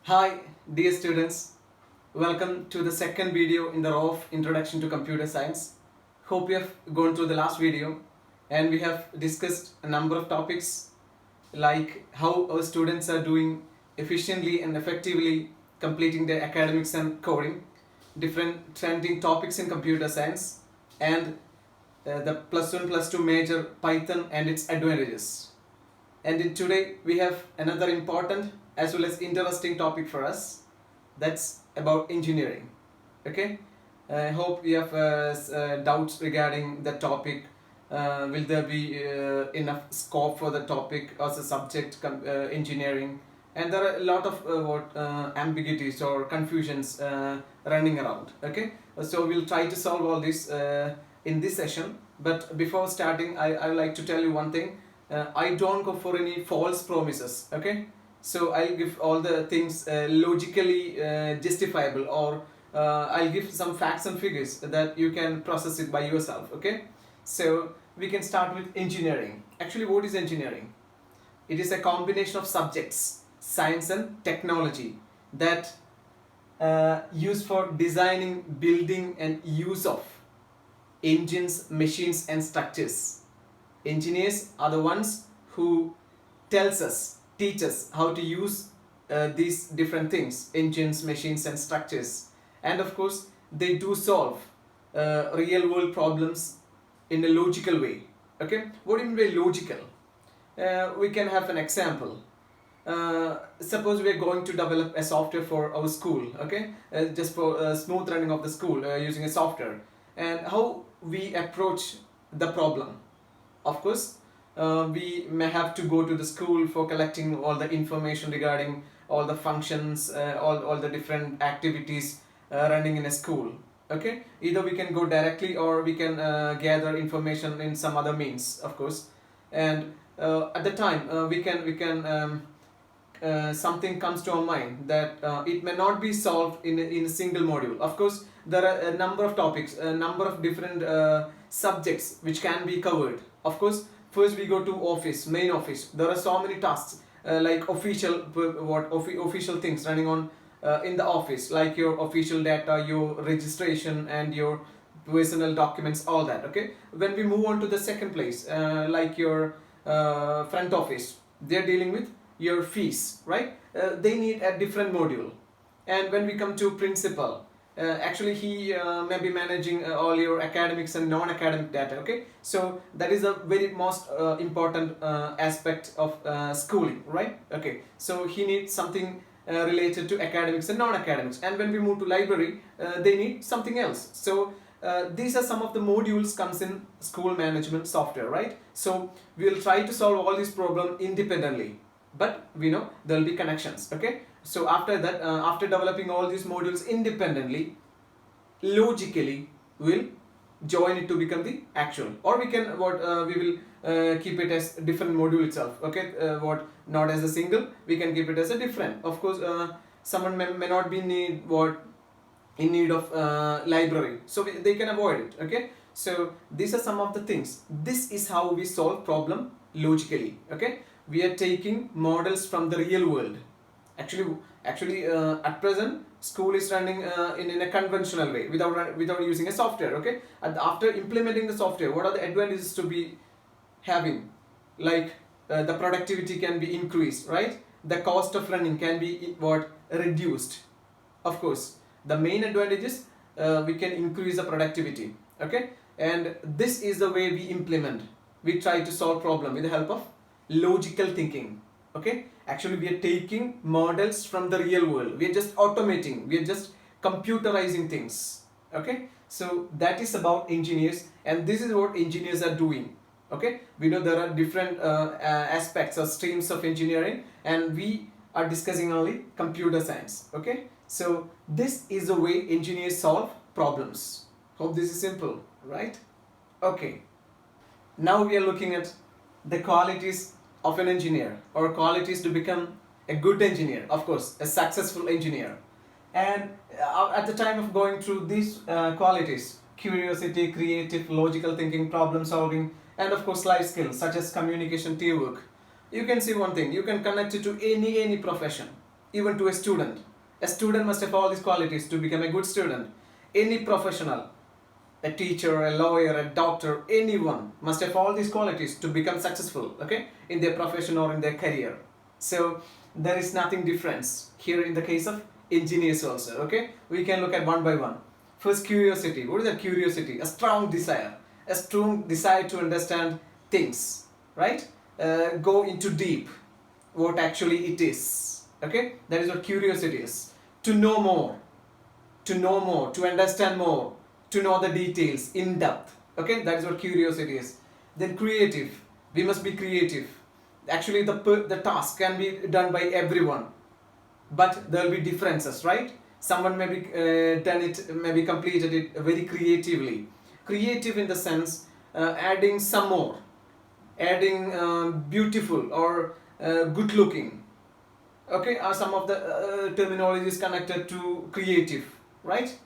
Hi, dear students. Welcome to the second video in the row of Introduction to Computer Science. Hope you have gone through the last video and we have discussed a number of topics like how our students are doing efficiently and effectively completing their academics and coding, different trending topics in computer science, and the plus 1 plus 2 major Python and its advantages. And today we have another important as well as interesting topic for us, that's about engineering. Okay, I hope you have doubts regarding the topic. Will there be enough scope for the topic as a subject, engineering? And there are a lot of ambiguities or confusions running around. Okay, so we'll try to solve all this in this session. But before starting, I would like to tell you one thing. I don't go for any false promises. Okay, so I'll give all the things logically justifiable, or I'll give some facts and figures that you can process it by yourself. Okay, so we can start with engineering. Actually, what is engineering? It is a combination of subjects, science and technology, that used for designing, building and use of engines, machines and structures. Engineers are the ones who teach us how to use these different things, engines, machines and structures. And of course they do solve real world problems in a logical way. Okay, what do you mean by logical? We can have an example. Suppose we are going to develop a software for our school. Okay, just for smooth running of the school using a software. And how we approach the problem? Of course, we may have to go to the school for collecting all the information regarding all the functions, all the different activities running in a school. Okay, either we can go directly or we can gather information in some other means, of course. And at the time something comes to our mind that it may not be solved in a single module. Of course, there are a number of topics, a number of different subjects which can be covered. Of course, first we go to main office. There are so many tasks like official things running on in the office, like your official data, your registration and your personal documents, all that. Okay, when we move on to the second place, like your front office, they're dealing with your fees, right? They need a different module. And when we come to principal, actually he may be managing all your academics and non-academic data. Okay, so that is a very most important aspect of schooling, right? Okay, so he needs something related to academics and non-academics. And when we move to library, they need something else. So these are some of the modules comes in school management software, right? So we will try to solve all these problems independently, but we know there will be connections. Okay, so after that, after developing all these modules independently, logically we'll join it to become the actual, or we can we will keep it as different module itself. Okay, not as a single, we can keep it as a different. Of course, someone may not be in need of library, so they can avoid it. Okay, so these are some of the things. This is how we solve problem logically. Okay, we are taking models from the real world. Actually at present school is running in a conventional way, without using a software. Okay, and after implementing the software, what are the advantages to be having? Like the productivity can be increased, right? The cost of running can be reduced. Of course, the main advantage is we can increase the productivity. Okay, and this is the way we implement. We try to solve problem with the help of logical thinking. Okay, actually we are taking models from the real world, we are just automating, we are just computerizing things. Okay, so that is about engineers, and this is what engineers are doing. Okay, we know there are different aspects or streams of engineering, and we are discussing only computer science. Okay, so this is the way engineers solve problems. Hope this is simple, right? Okay, now we are looking at the qualities of an engineer, or qualities to become a good engineer, of course a successful engineer. And at the time of going through these qualities, curiosity, creative, logical thinking, problem solving, and of course life skills such as communication, teamwork, you can see one thing: you can connect it to any profession. even to a student. A student must have all these qualities to become a good student. Any professional, a teacher, a lawyer, a doctor, anyone must have all these qualities to become successful, okay, in their profession or in their career. So there is nothing difference here in the case of engineers also, okay. We can look at one by one. First, curiosity. What is that curiosity? A strong desire to understand things, right? Go into deep what actually it is, okay. That is what curiosity is. To know more, to understand more, to know the details in depth, okay. That is what curiosity is. Then creative. We must be creative. Actually the task can be done by everyone, but there will be differences, right? Someone may be done it, maybe completed it very creatively. Creative in the sense adding some more, adding beautiful or good looking, okay, are some of the terminologies connected to creative, right?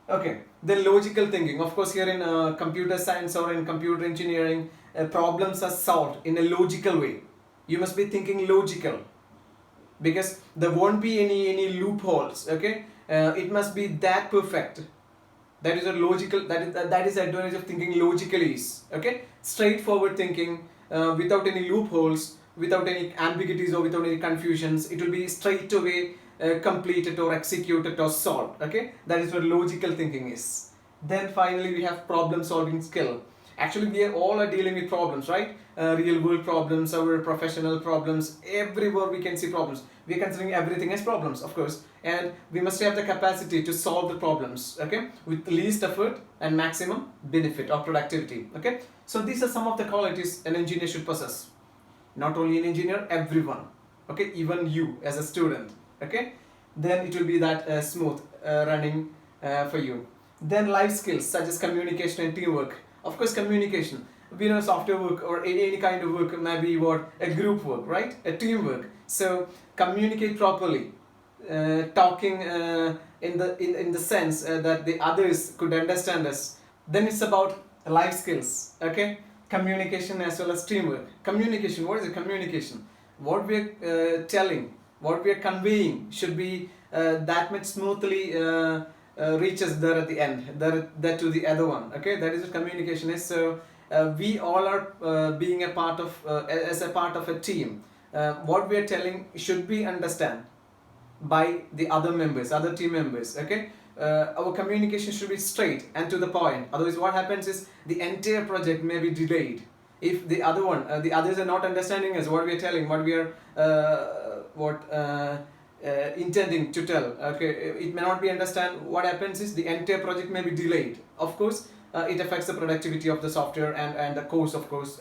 Okay. Then logical thinking. Of course, here in computer science or in computer engineering, problems are solved in a logical way. You must be thinking logical, because there won't be any loopholes, okay. It must be that perfect. That is a logical, that is the advantage of thinking logically is, okay. Straightforward thinking, without any loopholes, without any ambiguities or without any confusions. It will be straight away completed or executed or solved, okay. That is what logical thinking is. Then finally we have problem solving skill. Actually we are all are dealing with problems, right? Real world problems, our professional problems, everywhere we can see problems. We are considering everything as problems, of course, and we must have the capacity to solve the problems, okay, with least effort and maximum benefit or productivity, okay. So these are some of the qualities an engineer should possess. Not only an engineer, everyone, okay, even you as a student, okay. Then it will be that smooth running for you. Then life skills such as communication and teamwork. Of course, communication, we know software work or any kind of work may be what a group work, right, a teamwork. So communicate properly, talking in the sense that the others could understand us. Then it's about life skills, okay. Communication as well as teamwork. Communication, what is it? Communication, what we are telling, what we are conveying should be that much smoothly reaches there at the end, there to the other one, okay. That is what communication is. So we all are being a part of as a part of a team. What we are telling should be understand by the other members, other team members, okay. Our communication should be straight and to the point. Otherwise what happens is the entire project may be delayed if the others are not understanding us, what we are telling, what we are intending to tell, okay. It may not be understand. What happens is the entire project may be delayed. Of course it affects the productivity of the software and the course, of course.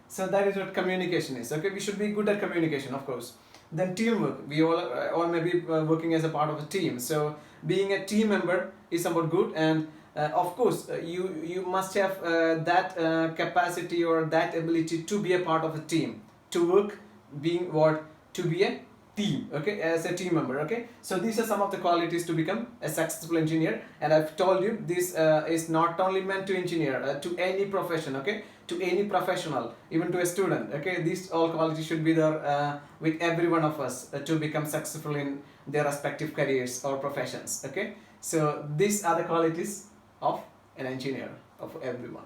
So that is what communication is, okay. We should be good at communication, of course. Then teamwork. We all may be working as a part of a team. So being a team member is somewhat good, and of course you must have that capacity or that ability to be a part of a team, to work, being what, to be a team, okay, as a team member, okay. So these are some of the qualities to become a successful engineer, and I've told you this is not only meant to engineer, to any profession, okay, to any professional, even to a student, okay. These all qualities should be there with every one of us to become successful in their respective careers or professions, okay. So these are the qualities of an engineer, of everyone.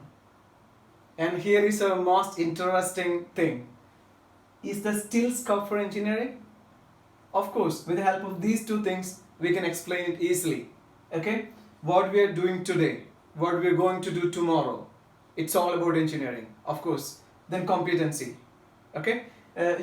And here is a most interesting thing. Is there still scope for engineering? Of course, with the help of these two things, we can explain it easily, okay. What we are doing today, what we are going to do tomorrow, it's all about engineering, of course. Then competency, okay.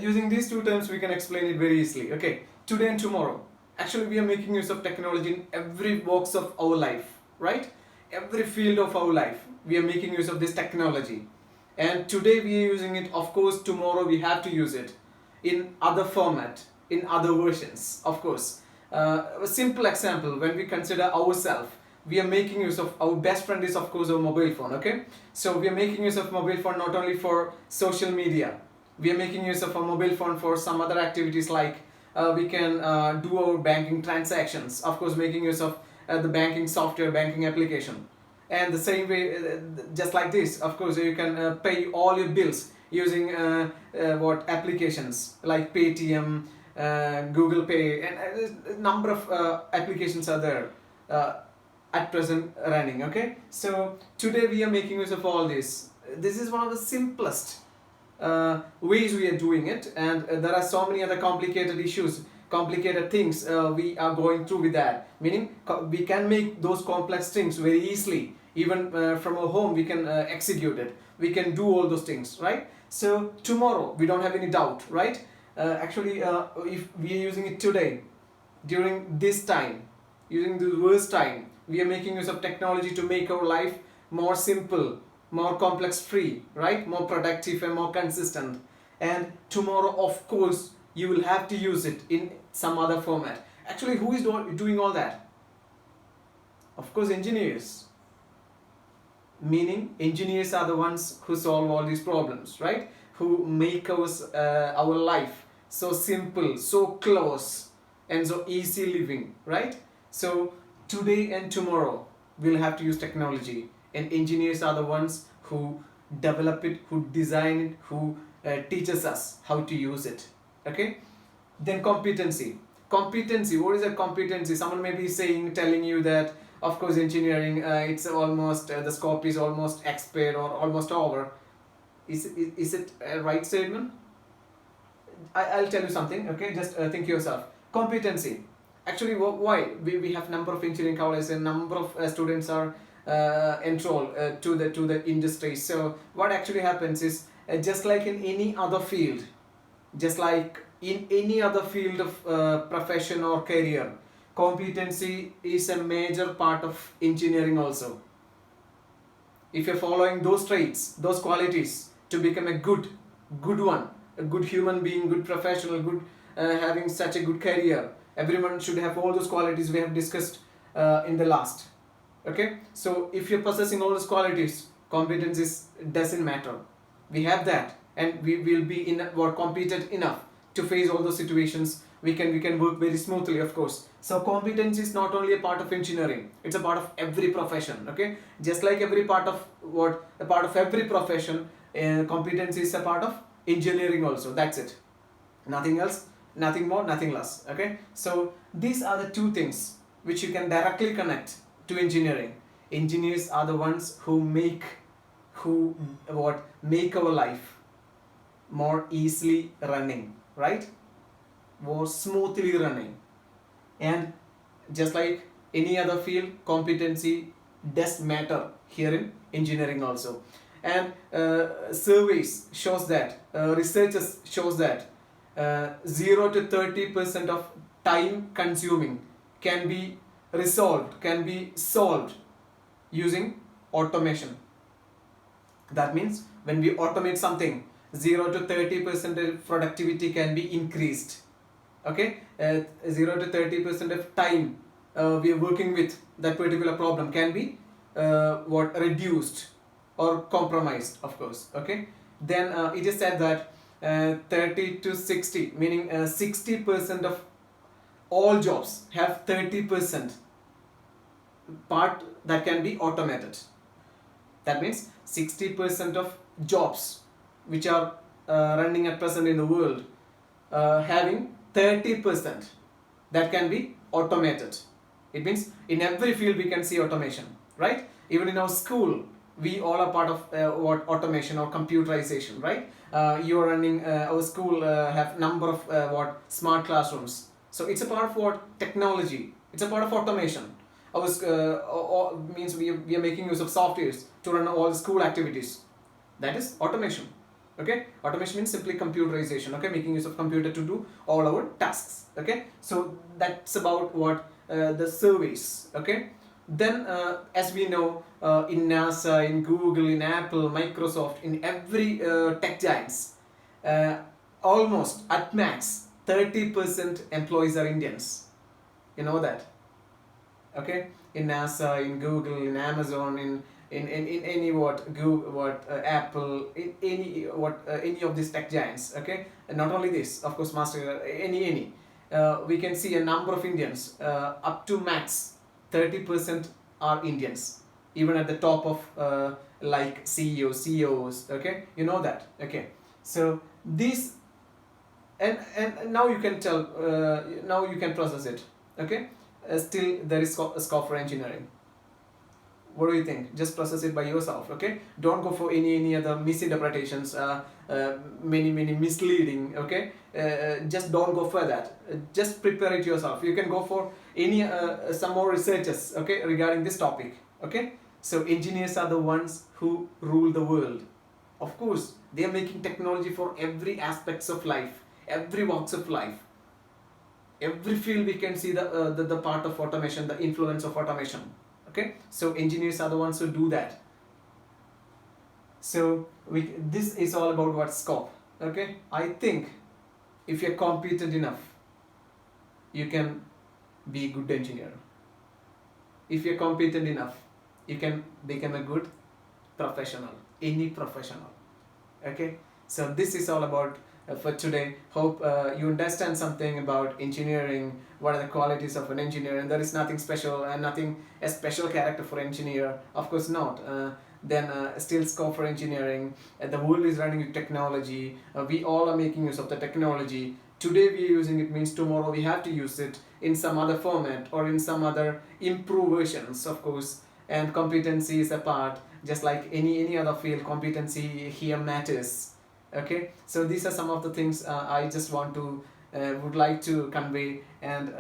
Using these two terms, we can explain it very easily, okay. Today and tomorrow, actually we are making use of technology in every box of our life, right? Every field of our life, we are making use of this technology. And today we are using it, of course tomorrow we have to use it in other format, in other versions, of course. A simple example, when we consider ourselves, we are making use of, our best friend is of course our mobile phone, okay. So we are making use of mobile phone not only for social media, we are making use of a mobile phone for some other activities, like we can do our banking transactions, of course making use of the banking software, banking application. And the same way, just like this, of course you can pay all your bills using what applications like Paytm, Google Pay, and a number of applications are there at present running. Okay, so today we are making use of all this. This is one of the simplest ways we are doing it, and there are so many other complicated issues, complicated things we are going through with that, meaning we can make those complex things very easily. Even from our home we can execute it, we can do all those things, right? So tomorrow we don't have any doubt, right? Actually, if we are using it today, during this time, using the worst time, we are making use of technology to make our life more simple, more complex free, right? More productive and more consistent. And tomorrow, of course, you will have to use it in some other format. Actually, who is doing all that? Of course, engineers. Meaning, engineers are the ones who solve all these problems, right? Who make our life so simple, so close, and so easy living, right? So today and tomorrow we'll have to use technology, and engineers are the ones who develop it, who design it, who teaches us how to use it. Okay, then competency. Competency, what is a competency? Someone may be telling you that of course engineering, it's almost the scope is almost expired or almost over. Is it a right statement? I'll tell you something, okay? Just think yourself. Competency. Actually, why? We have number of engineering colleges and number of students are enrolled to the industry. So what actually happens is, just like in any other field, just like in any other field of profession or career, competency is a major part of engineering also. If you're following those traits, those qualities to become a good one, a good human being, good professional, good having such a good career, everyone should have all those qualities we have discussed in the last. Okay, so if you're possessing all those qualities, competencies doesn't matter. We have that, and we will be competent enough to face all those situations. We can work very smoothly, of course. So competence is not only a part of engineering, it's a part of every profession. Okay, just like every part of every profession, competence is a part of engineering also. That's it, nothing else, nothing more, nothing less. Okay, so these are the two things which you can directly connect to engineering. Engineers are the ones who make our life more easily running, right? More smoothly running. And just like any other field, competency does matter here in engineering also. And surveys shows that, researchers shows that 0 to 30% of time consuming can be solved using automation. That means when we automate something, 0 to 30% productivity can be increased. Okay, 0 to 30% of time we are working with that particular problem can be reduced or compromised, of course. Okay, then it is said that 30 to 60, meaning 60% of all jobs have 30% part that can be automated. That means 60% of jobs which are running at present in the world having 30% that can be automated. It means in every field we can see automation, right? Even in our school, we all are part of automation or computerization, right? You are running our school have number of smart classrooms. So it's a part of technology. It's a part of automation. Our means we are making use of softwares to run all the school activities. That is automation. Okay, automation means simply computerization. Okay, making use of computer to do all our tasks. Okay, so that's about the surveys. Okay, then as we know, in NASA, in Google, in Apple, Microsoft, in every tech giants, almost at max 30% employees are Indians. You know that. Okay, in NASA, in Google, in Amazon, in any Apple, in any of these tech giants. Okay, and not only this, of course, master any we can see a number of Indians, up to max 30% are Indians, even at the top of like CEOs. Okay, you know that. Okay, so these And now you can tell, now you can process it. Okay, still there is scope for engineering. What do you think? Just process it by yourself. Okay, don't go for any other misinterpretations, many misleading. Okay, just don't go for that. Just prepare it yourself. You can go for any some more researches, okay, regarding this topic. Okay, so engineers are the ones who rule the world. Of course, they are making technology for every aspects of life, every walks of life, every field. We can see the part of automation, the influence of automation. Okay, so engineers are the ones who do that. So this is all about what scope. Okay, I think if you're competent enough, you can be a good engineer. If you're competent enough, you can become a good professional, any professional. Okay, so this is all about for today. Hope you understand something about engineering, what are the qualities of an engineer, and there is nothing special and nothing a special character for engineer, of course not. Then still scope for engineering. The world is running with technology. We all are making use of the technology. Today we are using it, means tomorrow we have to use it in some other format or in some other improved versions, of course. And competency is a part, just like any other field, competency here matters. Okay, so these are some of the things I just want to would like to convey. And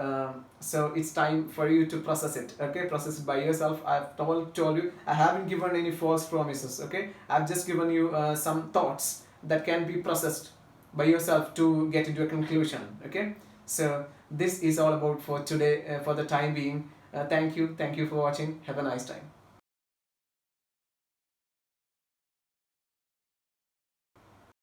so it's time for you to process it. Okay, process it by yourself. I've told you, I haven't given any false promises. Okay, I've just given you some thoughts that can be processed by yourself to get into a conclusion. Okay, so this is all about for today, for the time being. Thank you for watching. Have a nice time.